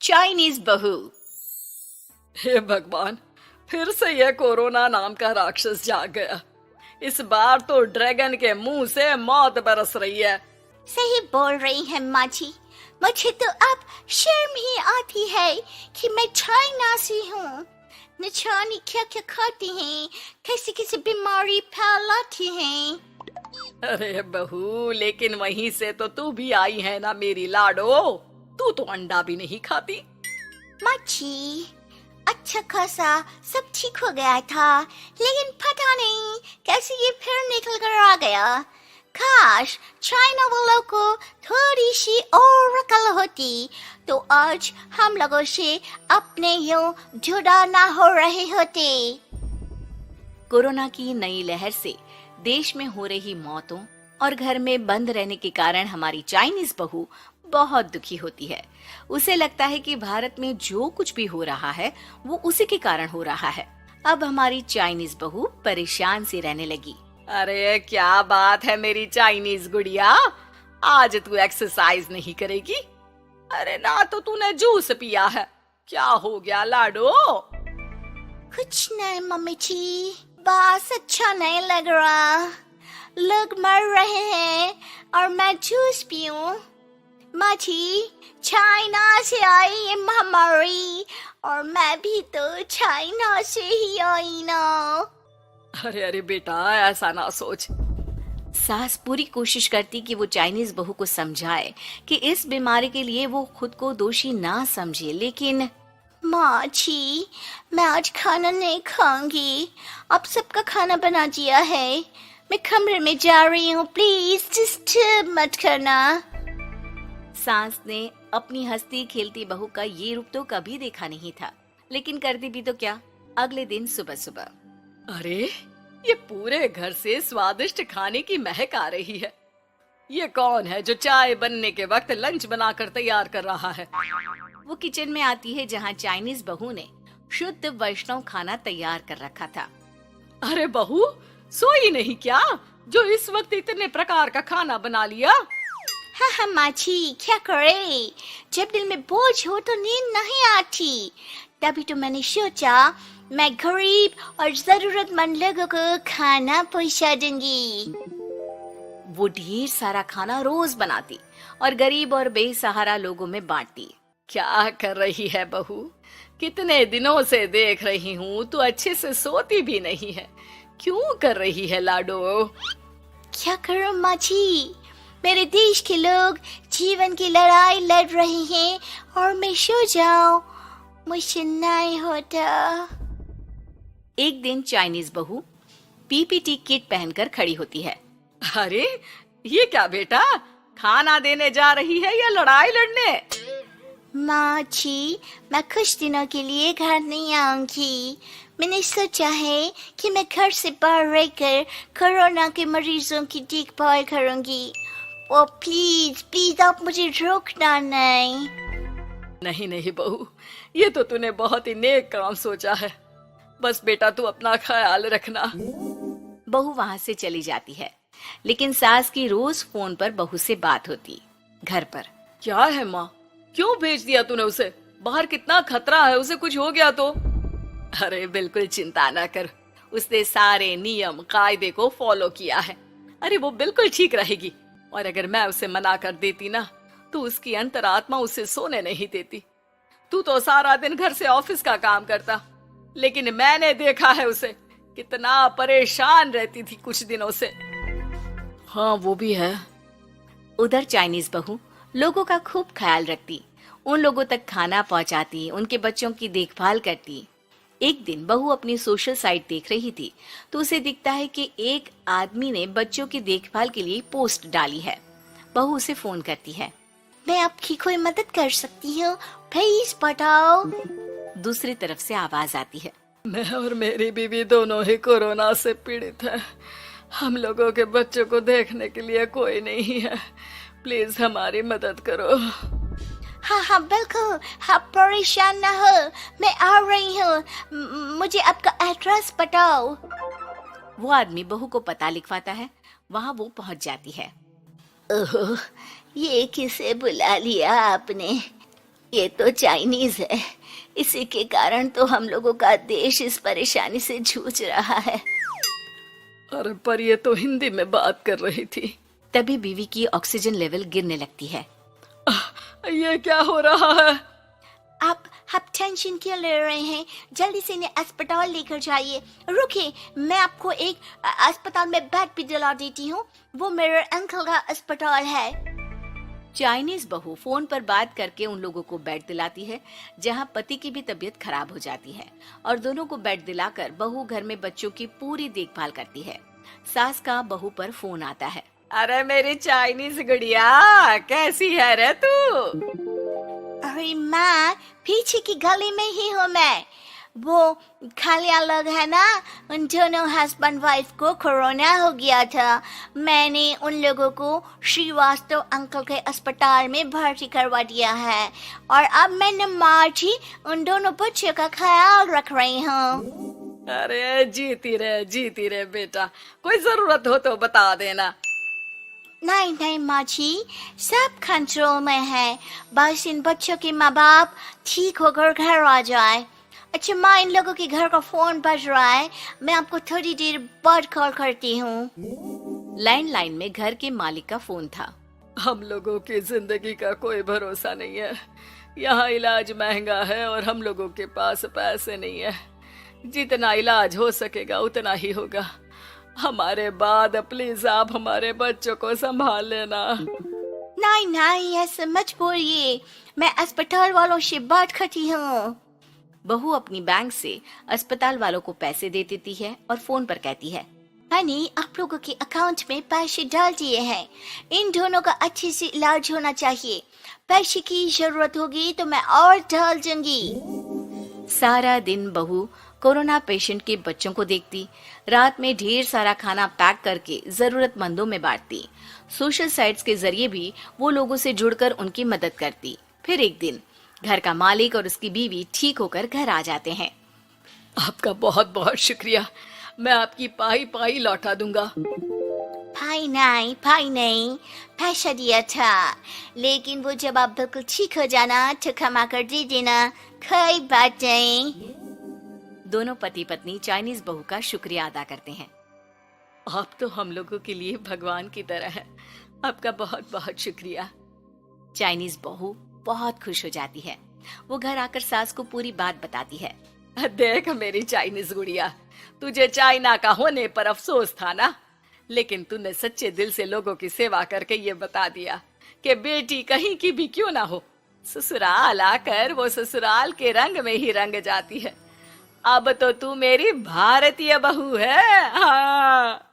Chinese बहू। हे भगवान, फिर से यह कोरोना नाम का राक्षस जाग गया। इस बार तो ड्रैगन के मुंह से मौत बरस रही है। सही बोल रही है माँ जी। मुझे तो अब शर्म ही आती है कि मैं चाइना से हूँ। न जाने क्या क्या खाती हैं, कैसी कैसी बीमारी फैलाती हैं। अरे बहू, लेकिन वहीं से तो तू भी आई है ना मेरी लाडो। तू तो अंडा भी नहीं खाती। माँ जी, अच्छा खासा सब ठीक हो गया था, लेकिन पता नहीं कैसे ये फिर निकल कर आ गया। काश चाइना वालों को थोड़ी सी और अकल होती तो आज हम लोगों से अपने यूं जुदा ना हो रहे होते। कोरोना की नई लहर से देश में हो रही मौतों और घर में बंद रहने के कारण हमारी चाइनीज बहू बहुत दुखी होती है। उसे लगता है कि भारत में जो कुछ भी हो रहा है वो उसी के कारण हो रहा है। अब हमारी चाइनीज बहू परेशान सी रहने लगी। अरे क्या बात है मेरी चाइनीज गुड़िया, आज तू एक्सरसाइज नहीं करेगी? अरे ना तो तूने जूस पिया है। क्या हो गया लाडो? कुछ नहीं मम्मी जी, बस अच्छा नहीं लग रहा। लोग मर रहे हैं और मैं जूस पीऊं। माँ जी, चाइना से आई ये महामारी और मैं भी तो चाइना से ही आई ना। अरे अरे बेटा, ऐसा ना सोच। सास पूरी कोशिश करती कि वो चाइनीज बहू को समझाए कि इस बीमारी के लिए वो खुद को दोषी ना समझे, लेकिन माँ जी, मैं आज खाना नहीं खाऊंगी। अब सबका खाना बना दिया है। मैं कमरे में जा रही हूँ, प्लीज डिस्टर्ब मत करना। सास ने अपनी हंसती खेलती बहू का ये रूप तो कभी देखा नहीं था, लेकिन करती भी तो क्या। अगले दिन सुबह सुबह, अरे ये पूरे घर से स्वादिष्ट खाने की महक आ रही है। ये कौन है जो चाय बनने के वक्त लंच बनाकर तैयार कर रहा है? वो किचन में आती है जहाँ चाइनीज बहू ने शुद्ध वैष्णव खाना तैयार कर रखा था। अरे बहू, सोई नहीं क्या जो इस वक्त इतने प्रकार का खाना बना लिया? हाँ हाँ माँ जी, क्या करे, जब दिल में बोझ हो तो नींद नहीं आती। तभी तो मैंने सोचा मैं गरीब और जरूरतमंद लोगों को खाना पहुंचा दूंगी। वो ढेर सारा खाना रोज बनाती और गरीब और बेसहारा लोगों में बांटती। क्या कर रही है बहू? कितने दिनों से देख रही हूँ तू अच्छे से सोती भी नहीं है। क्यों कर रही है लाडो? क्या करूं माँ जी, मेरे देश के लोग जीवन की लड़ाई लड़ रहे हैं और मैं सो जाऊं, मुझसे नहीं होता। एक दिन चाइनीज बहू पीपीटी किट पहनकर खड़ी होती है। अरे ये क्या बेटा, खाना देने जा रही है या लड़ाई लड़ने? माँ जी, मैं कुछ दिनों के लिए घर नहीं आऊंगी। मैंने सोचा है कि मैं घर से बाहर रहकर कोरोना के मरीजों की देखभाल करूंगी। ओ प्लीज प्लीज आप मुझे रोकना नहीं। नहीं नहीं बहू, ये तो तूने बहुत ही नेक काम सोचा है। बस बेटा तू अपना ख्याल रखना। बहू वहाँ से चली जाती है, लेकिन सास की रोज फोन पर बहू से बात होती। घर पर क्या है माँ, क्यों भेज दिया तूने उसे? बाहर कितना खतरा है, उसे कुछ हो गया तो? अरे बिल्कुल चिंता ना कर, उसने सारे नियम कायदे को फॉलो किया है। अरे वो बिल्कुल ठीक रहेगी। और अगर मैं उसे मना कर देती ना तो उसकी अंतरात्मा उसे सोने नहीं देती। तू तो सारा दिन घर से ऑफिस का काम करता, लेकिन मैंने देखा है उसे कितना परेशान रहती थी कुछ दिनों से। हाँ वो भी है। उधर चाइनीज बहू लोगों का खूब ख्याल रखती, उन लोगों तक खाना पहुंचाती, उनके बच्चों की देखभाल करती। एक दिन बहू अपनी सोशल साइट देख रही थी तो उसे दिखता है कि एक आदमी ने बच्चों की देखभाल के लिए पोस्ट डाली है। बहू उसे फोन करती है। मैं आपकी कोई मदद कर सकती हूँ, प्लीज बताओ। दूसरी तरफ से आवाज आती है। मैं और मेरी बीवी दोनों ही कोरोना से पीड़ित हैं। हम लोगों के बच्चों को देखने के लिए कोई नहीं है, प्लीज हमारी मदद करो। हाँ हाँ बिल्कुल, आप परेशान ना हो, मैं आ रही हूँ। मुझे आपका एड्रेस बताओ। वो आदमी बहू को पता लिखवाता है। वहाँ वो पहुँच जाती है। ओह, ये किसे बुला लिया आपने? ये तो चाइनीज है, इसी के कारण तो हम लोगों का देश इस परेशानी से जूझ रहा है। अरे पर ये तो हिंदी में बात कर रही थी। तभी बीवी की ऑक्सीजन लेवल गिरने लगती है। ये क्या हो रहा है? आप टेंशन क्यों ले रहे हैं? जल्दी से इन्हें अस्पताल लेकर जाइए। रुकिए, मैं आपको एक अस्पताल में बेड भी दिला देती हूँ। वो मेरे अंकल का अस्पताल है। चाइनीज बहू फोन पर बात करके उन लोगों को बेड दिलाती है, जहां पति की भी तबीयत खराब हो जाती है और दोनों को बेड दिलाकर बहू घर में बच्चों की पूरी देखभाल करती है। सास का बहू पर फोन आता है। अरे मेरी चाइनीज गुड़िया, कैसी है रे तू? अरे माँ, पीछे की गली में ही हूँ मैं। वो खालिया लोग है ना, उन दोनों हस्बैंड वाइफ को कोरोना हो गया था। मैंने उन लोगों को श्रीवास्तव अंकल के अस्पताल में भर्ती करवा दिया है और अब मैं नमाज ही उन दोनों बच्चों का ख्याल रख रही हूँ। अरे जीती रहे बेटा, कोई जरूरत हो तो बता देना। नहीं माँ जी, सब कंट्रोल में है। बस इन बच्चों के माँ बाप ठीक होकर घर आ जाए। अच्छा माँ, इन लोगों के घर का फोन बज रहा है, मैं आपको थोड़ी देर बाद कॉल करती हूँ। लैंडलाइन में घर के मालिक का फोन था। हम लोगों की जिंदगी का कोई भरोसा नहीं है। यहाँ इलाज महंगा है और हम लोगों के पास पैसे नहीं है। जितना इलाज हो सकेगा उतना ही होगा। हमारे बाद प्लीज आप हमारे बच्चों को संभाल लेना। नहीं, ऐसे मत बोलिए, मैं अस्पताल वालों से बात करती हूँ। बहू अपनी बैंक से अस्पताल वालों को पैसे दे देती है और फोन पर कहती है, मैंने आप लोगों के अकाउंट में पैसे डाल दिए हैं। इन दोनों का अच्छे से इलाज होना चाहिए। पैसे की जरूरत होगी तो मैं और डाल दूंगी। सारा दिन बहू कोरोना पेशेंट के बच्चों को देखती, रात में ढेर सारा खाना पैक करके जरूरतमंदों में बांटती। सोशल साइट्स के जरिए भी वो लोगों से जुड़कर उनकी मदद करती। फिर एक दिन घर का मालिक और उसकी बीवी ठीक होकर घर आ जाते हैं। आपका बहुत बहुत शुक्रिया, मैं आपकी पाई पाई लौटा दूंगा। भाई नहीं, पैसा दिया था, लेकिन वो जब आप बिल्कुल ठीक हो जाना तो क्षमा कर दे देना, कोई बात नहीं। दोनों पति पत्नी चाइनीज बहू का शुक्रिया अदा करते हैं। आप तो हम लोगों के लिए भगवान की तरह हैं। आपका बहुत बहुत शुक्रिया। चाइनीज बहू बहुत खुश हो जाती है। वो घर आकर सास को पूरी बात बताती है। देख मेरी चाइनीज गुड़िया, तुझे चाइना का होने पर अफसोस था ना, लेकिन तूने सच्चे दिल से लोगों की सेवा करके ये बता दिया कि बेटी कहीं की भी क्यों ना हो, ससुराल आकर वो ससुराल के रंग में ही रंग जाती है। अब तो तू मेरी भारतीय बहू है। हाँ।